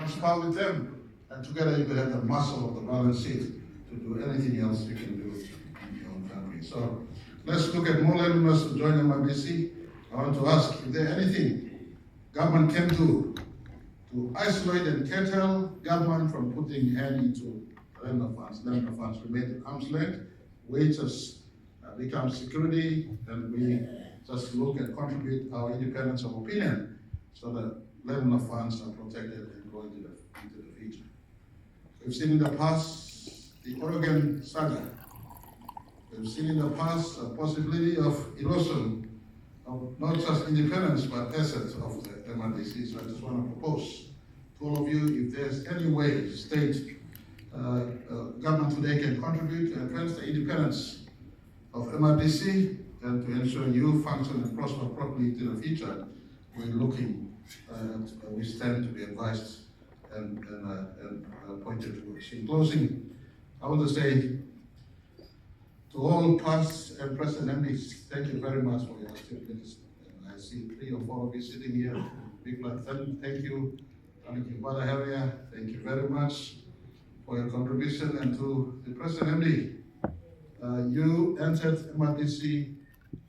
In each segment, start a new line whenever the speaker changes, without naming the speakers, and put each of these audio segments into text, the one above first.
spar with them, and together you can have the muscle of the balance sheet to do anything else you can do in your own country. So let's look at more landowners to join MRDC. I want to ask if there anything government can do to isolate and curtail government from putting hand into land funds. Land funds remain at arm's length, wages become security, and we just look and contribute our independence of opinion so that land funds are protected and go into the future. We've seen in the past the Oregon saga. We've seen in the past a possibility of erosion of not just independence but assets of the MRDC. So I just want to propose to all of you, if there's any way state government today can contribute to advance the independence of MRDC and to ensure you function and prosper properly into the future, we're looking, we stand to be advised and pointed towards. In closing, I want to say to all past and present MPs, thank you very much for your activities. And I see 3 or 4 of you sitting here. Big thank you. Thank you, Brother Harrier. Thank you very much for your contribution. And to the present MD, you entered MRDC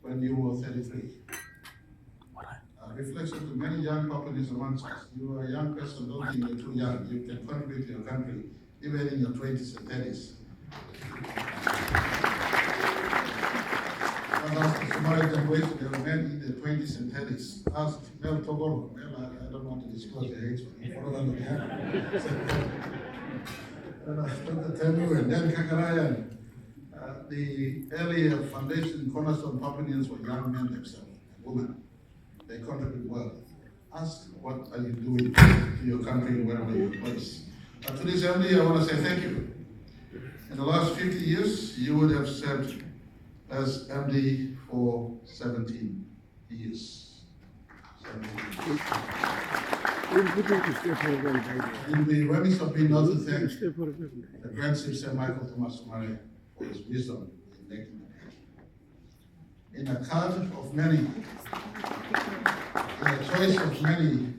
when you were 33. Reflection to many young companies amongst us. You are a young person, don't think you're too young. You can contribute to your country, even in your 20s and 30s. Ask the Somali generation, there are men in their 20s and 30s. Ask Mel Togoro. Mel, I don't want to disclose their age, but you follow them again. Dr. Temu and Dan Kakarayan. The earlier foundation cornerstone companies were young men themselves, women. They contribute well. Ask what are you doing to your country wherever you're placed. To this MD, I want to say thank you. In the last 50 years, you would have served as MD for 17 years. In the remiss of being not to thank the Grand Chief Sir Michael Thomas Marape for his wisdom in making the country. In a card of many, in a choice of many,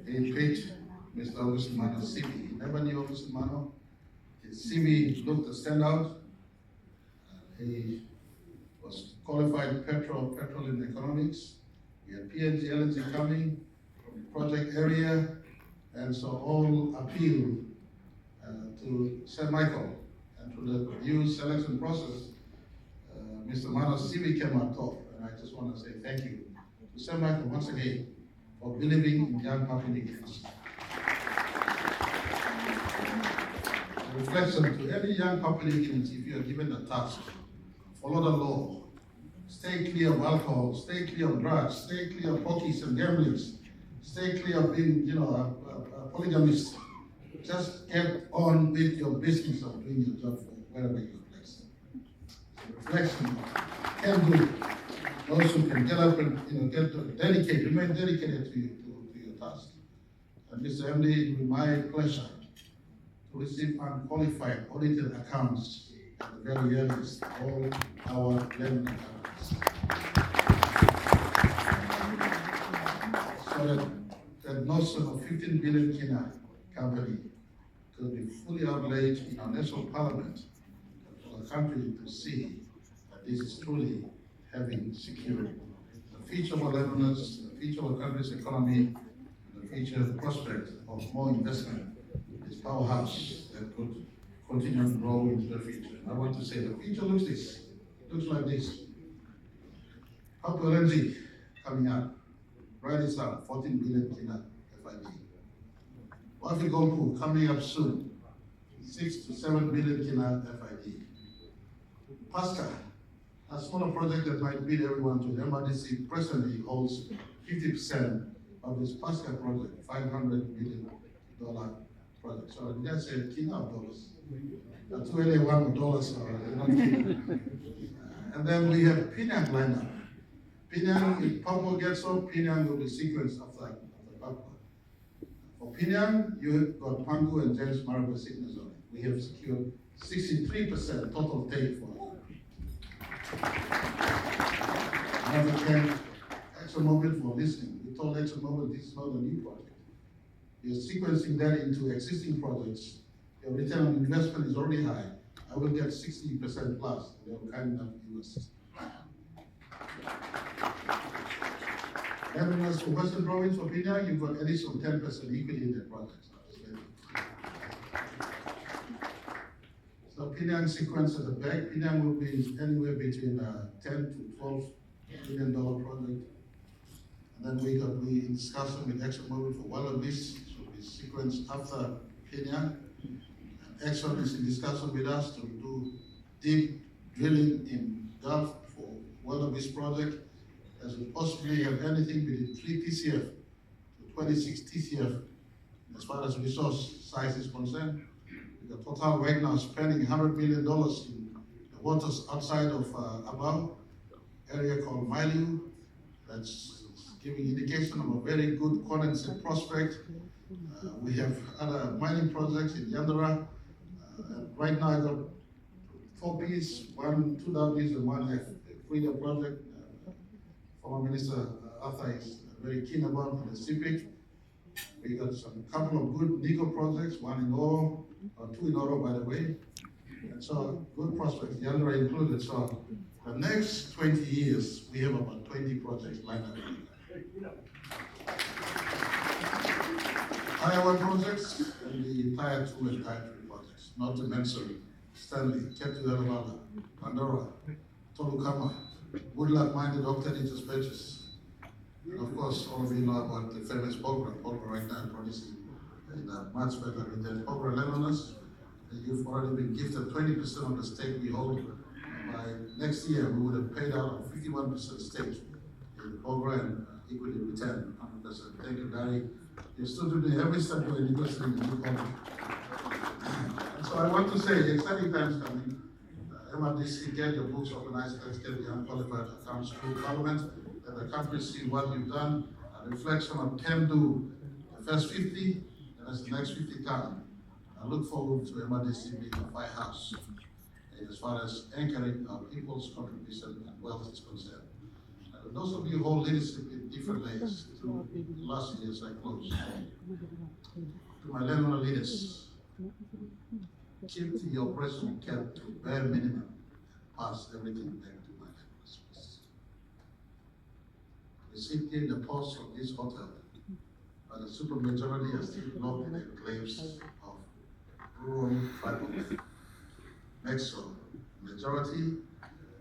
he picked Mr. August Mano's CV. He never knew August Mano. His CV looked to stand out. He was qualified petroleum economics. We had PNG LNG coming from the project area, and so all appeal to Sir Michael. And through the due selection process, Mr. Mano's CV came out top, and I just want to say thank you to Sir Michael once again for believing in young Papua New Guineans. A reflection to every young Papua New Guineans, if you are given the task, follow the law, stay clear of alcohol, stay clear of drugs, stay clear of pokies and gamblings, stay clear of being, a polygamist. Just get on with your business of doing your job wherever you're placed. Reflection can do. Those who can get up and remain dedicated to your task. And Mr. MD, it will be my pleasure to receive unqualified audited accounts at the very earliest, all our lending accounts. So that notion of 15 billion Kina company could be fully outlaid in our national parliament for the country to see that this is truly having secured the future of our landowners, the future of our country's economy, and the future prospect of more investment in this powerhouse that could continue to grow into the future. And I want to say the future looks like this. Papua LNG coming up, right this up, 14 billion Kina FID. Wafi Golpu coming up soon, 6 to 7 billion Kina FID. Pasca, a smaller project that might beat everyone to the MRDC presently holds 50% of this Pasca project, $500 million project. So did I say Kina of dollars? That's really $1 and then we have Penang lined up. Penang, if Papua gets up, Penang will be sequenced after Papua. For Penang, you've got Pangu and James Marape signatures on it. We have secured 63% total take for it. I want to thank ExxonMobil for listening. We told ExxonMobil this is not a new project. you're sequencing that into existing projects, your return on investment is already high. I will get 60% plus. They are kind enough to give us. And as for Western Province for PNG, you've got additional 10% equity in the project. So PNG sequence at the back, PNG will be anywhere between $10 to $12 million project. And then we in discussion with ExxonMobil for Wallabies, so we sequence after PNG. Exxon is in discussion with us to do deep drilling in Gulf for Wallabies project. As we possibly have anything between 3 TCF to 26 TCF as far as resource size is concerned. The total right now spending $100 million in the waters outside of Abau, area called Mailu. That's giving indication of a very good condensate prospect. We have other mining projects in Yandara. Right now I got 4 Ps, 2 Ws and 1 F. Freedom project. Former Minister Arthur is very keen about the CPIC. We got some couple of good nickel projects, 1 in Oro, or 2 in Oro by the way. And so good prospects, Yandara included. So the next 20 years, we have about 20 projects lined up. Iowa projects and the entire 2 and Tier 3 projects, not to mention Stanley, Ketu Elamala, Pandora, Tolukama, Woodluck Mine adopted into speeches. And of course, all of you know about the famous Pogra right now producing in much better than Pogra Lemoners. You've already been gifted 20% of the stake we hold. By next year, we would have paid out a 51% stake in Pogra and equity return 100%. Thank you, Gary. You're still doing every step of the university in the new country. So I want to say, exciting times coming. MRDC, get your books organized, let's get the unqualified accounts through Parliament, let the country see what you've done, a reflection of can do the first 50, and as the next 50 come. I look forward to MRDC being a White House as far as anchoring our people's contribution and wealth is concerned. And those of you who hold leadership in different layers, to last year's I close. To my Lennon leaders, keep the operational cap to bare minimum, pass everything back to my members. We sit here in the pulse of this hotel, but the supermajority are still locked in the enclaves of rural tribal. Next one, majority,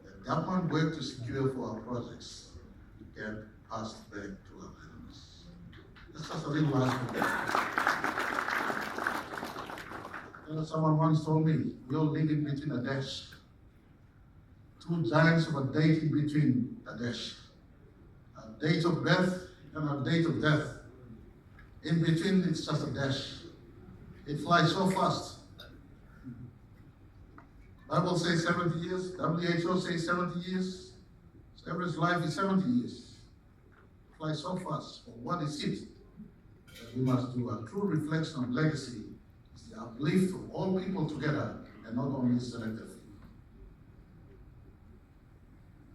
the government work to secure for our projects get passed back to our members. That's just a little last one. Someone once told me, we're all living between a dash. 2 giants of a date in between a dash. A date of birth and a date of death. In between, it's just a dash. It flies so fast. Bible says 70 years, WHO says 70 years. So average life is 70 years. It flies so fast. For what is it that we must do? A true reflection of legacy is the uplift of all people together and not only selected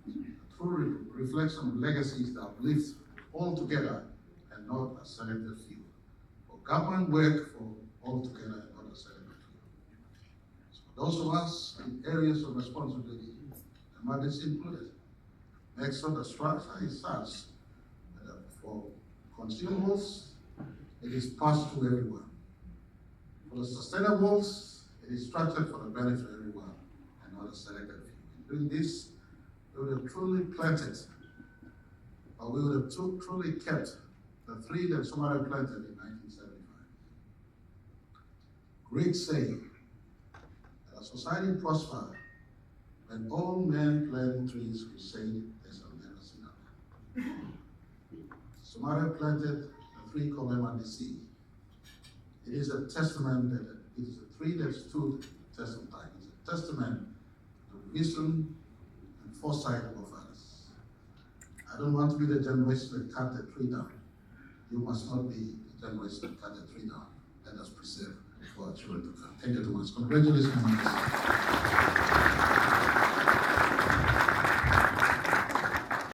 few. A true reflection of legacy is the uplift all together and not a selected few. For government work for all together and not a selected few. So for those of us in areas of responsibility, MRDC included, make sure the structure is such that for consumables, it is passed to everyone. For the sustainables, it is structured for the benefit of everyone and not a selected few. In doing this, we would have truly planted, or we would have truly kept the 3 that Marape planted in 1975. Greeks say that a society prospers when all men plant trees who say they shall never see another. Marape planted the 3 called MRDC. It is a testament that it is a 3 that stood the test of time. It's a testament to vision and foresight of others. I don't want to be the generation that cut the tree down. You must not be the generation that cut the tree down. Let us preserve for our children to come. Thank you too much. Congratulations.